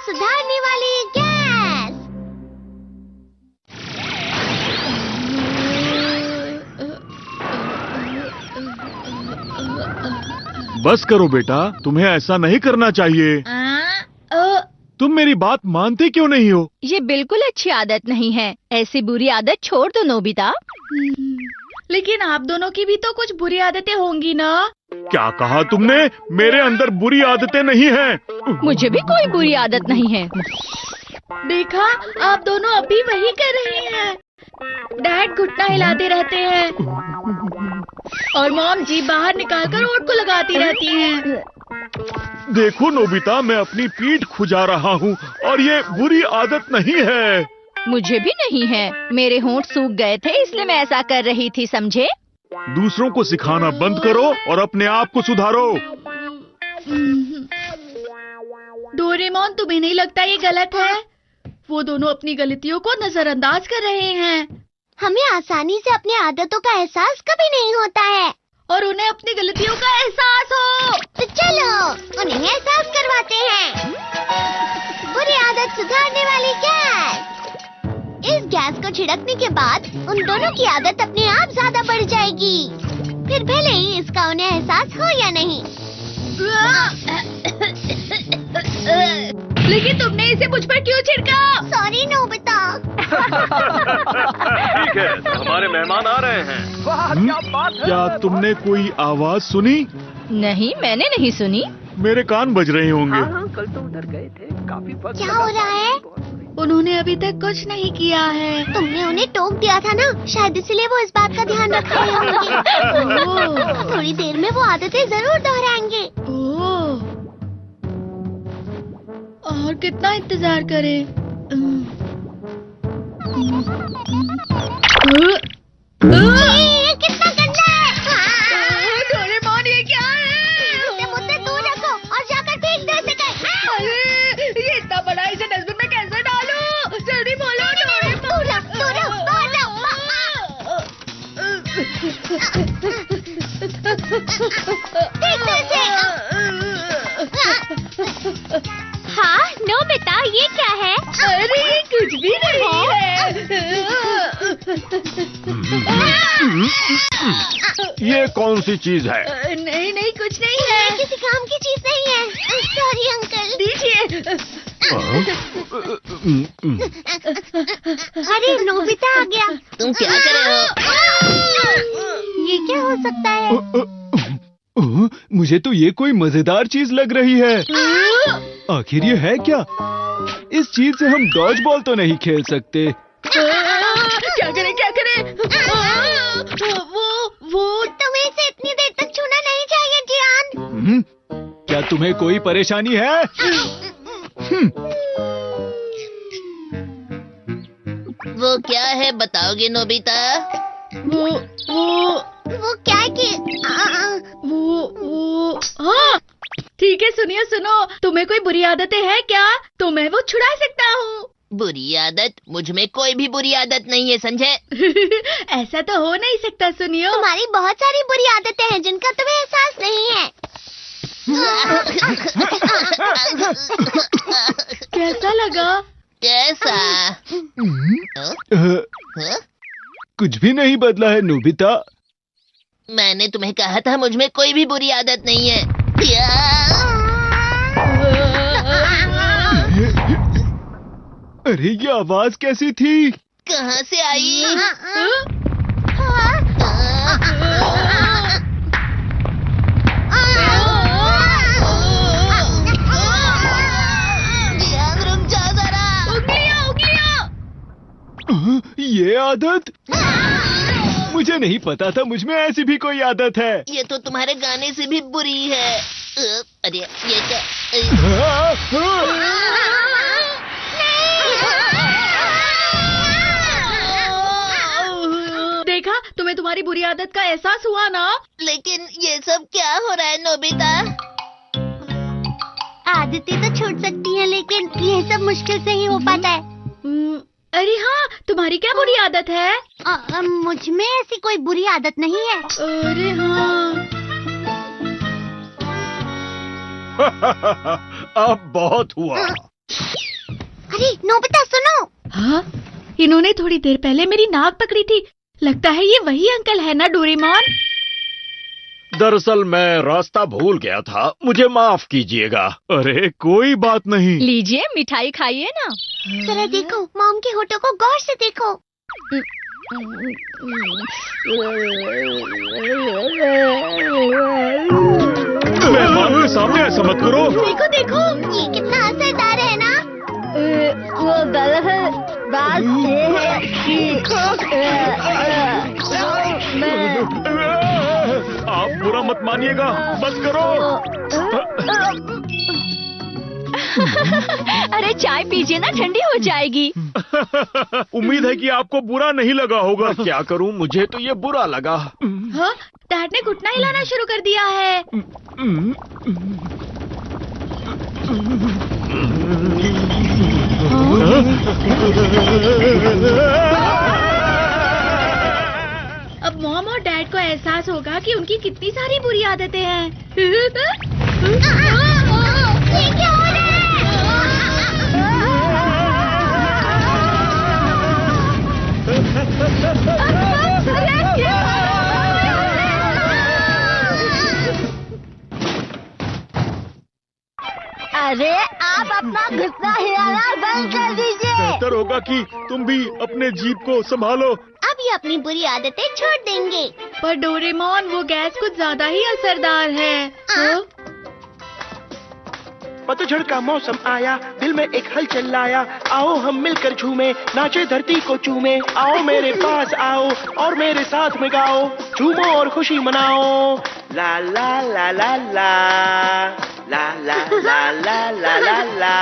आदत सुधारने वाली गैस। बस करो बेटा, तुम्हें ऐसा नहीं करना चाहिए। तुम मेरी बात मानते क्यों नहीं हो? ये बिल्कुल अच्छी आदत नहीं है। ऐसी बुरी आदत छोड़ दो नोबिता। लेकिन आप दोनों की भी तो कुछ बुरी आदतें होंगी ना? क्या कहा तुमने? मेरे अंदर बुरी आदतें नहीं हैं। मुझे भी कोई बुरी आदत नहीं है। देखा, आप दोनों अभी वही कर रहे हैं। डैड घुटना हिलाते रहते हैं और मॉम जी बाहर निकालकर ओठ को लगाती रहती हैं। देखो नोबिता, मैं अपनी पीठ खुजा रहा हूँ और ये बुरी आदत नहीं है। मुझे भी नहीं है। मेरे होंठ सूख गए थे इसलिए मैं ऐसा कर रही थी, समझे? दूसरों को सिखाना बंद करो और अपने आप को सुधारो। डोरेमोन, तुम्हें नहीं लगता ये गलत है? वो दोनों अपनी गलतियों को नजरअंदाज कर रहे हैं। हमें आसानी से अपनी आदतों का एहसास कभी नहीं होता है और उन्हें अपनी गलतियों का एहसास हो। तो चलो उन्हें एहसास करवाते हैं। बुरी आदत सुधारने वाली गैस। इस गैस को छिड़कने के बाद उन दोनों की आदत अपने आप ज्यादा बढ़ जाएगी, फिर भले ही इसका उन्हें एहसास हो या नहीं। लेकिन तुमने इसे मुझ पर क्यों छिड़का? Sorry Nobita. ठीक है, तो हमारे मेहमान आ रहे हैं। क्या तुमने कोई आवाज सुनी? नहीं, मैंने नहीं सुनी। मेरे कान बज रहे होंगे। कल तो उधर गए थे, काफी वक्त क्या हो रहा है? उन्होंने अभी तक कुछ नहीं किया है। तुमने उन्हें टोक दिया था ना, शायद इसलिए वो इस बात का ध्यान रख रहे होंगे। थोड़ी देर में वो आदतें जरूर दोहराएंगे। ओह, और कितना इंतजार करें? ये कितना गंदा है। डोरेमोन, ये क्या है? इसे मुझसे दूर रखो और जाकर फेंक दो इसे कहीं। अरे, ये इतना बड़ा, इसे डस्टबिन में कैसे डालूं? जल्दी बोलो डोरेमोन। दूर रहो, दूर रहो, बाहर हाँ नोबिता, ये क्या है? अरे, ये कुछ भी नहीं है। ये कौन सी चीज है? नहीं नहीं, कुछ नहीं है। ये किसी काम की चीज नहीं है। Sorry uncle. दीजिए। अरे नोबिता आ गया। तुम क्या कर रहे हो? ये क्या हो सकता है? मुझे तो ये कोई मजेदार चीज लग रही है। आखिर ये है क्या? इस चीज से हम डॉज बॉल तो नहीं खेल सकते। क्या करें, क्या करें? वो तुम्हें इसे इतनी देर तक छूना नहीं चाहिए जियान। क्या तुम्हें कोई परेशानी है? वो क्या है बताओगे नोबिता? वो क्या है कि हाँ, ठीक है, सुनिए, सुनो। तुम्हें कोई बुरी आदतें हैं क्या? तो मैं वो छुड़ा सकता हूँ। बुरी आदत? मुझ में कोई भी बुरी आदत नहीं है, समझे? ऐसा तो हो नहीं सकता, सुनियो। तुम्हारी बहुत सारी बुरी आदतें हैं जिनका तुम्हें एहसास नहीं है। कैसा लगा? कैसा? कुछ भी नहीं बदला है नोबिता। मैंने तुम्हें कहा था मुझ में कोई भी बुरी आदत नहीं है। अरे, ये आवाज कैसी थी? कहाँ से आई? रुक जा जरा। उंगलियां। ये आदत? मुझे नहीं पता था मुझ में ऐसी भी कोई आदत है। ये तो तुम्हारे गाने से भी बुरी है। अरे, ये क्या? देखा, तुम्हें तुम्हारी बुरी आदत का एहसास हुआ ना? लेकिन ये सब क्या हो रहा है नोबिता? आदतें तो छूट सकती हैं, लेकिन ये सब मुश्किल से ही हो पाता है। अरे हाँ, तुम्हारी क्या बुरी आदत है? मुझ में ऐसी कोई बुरी आदत नहीं है। अरे हाँ। अब बहुत हुआ। अरे नोबिता सुनो। हाँ, इन्होंने थोड़ी देर पहले मेरी नाक पकड़ी थी। लगता है ये वही अंकल है ना डोरेमोन। दरअसल मैं रास्ता भूल गया था, मुझे माफ कीजिएगा। अरे कोई बात नहीं। लीजिए मिठाई खाइए ना। जरा देखो, मॉम के होठों को गौर से देखो। मेहमानों के सामने ऐसा मत करो। देखो देखो, ये कितना असरदार है ना। वो दरअसल बात ये है कि आप बुरा मत मानिएगा, बस करो। अरे चाय पीजिए ना, ठंडी हो जाएगी। उम्मीद है कि आपको बुरा नहीं लगा होगा। क्या करूं, मुझे तो ये बुरा लगा। हाँ, डैड ने घुटना हिलाना शुरू कर दिया है। अब मॉम और डैड को एहसास होगा कि उनकी कितनी सारी बुरी आदतें हैं। ये क्या हो रहा अरे आप अपना घुटना हिलाना बंद कर दीजिए। बेहतर होगा कि तुम भी अपने जीभ को संभालो। अब ये अपनी बुरी आदतें छोड़ देंगे। पर डोरेमोन, वो गैस कुछ ज्यादा ही असरदार है। हाँ? पतझड़ का मौसम आया, दिल में एक हलचल लाया। आओ हम मिलकर झूमे, नाचे धरती को चूमे। आओ मेरे पास आओ और मेरे साथ में गाओ, झूमो और खुशी मनाओ। ला ला ला ला ला ला ला ला ला ला ला ला।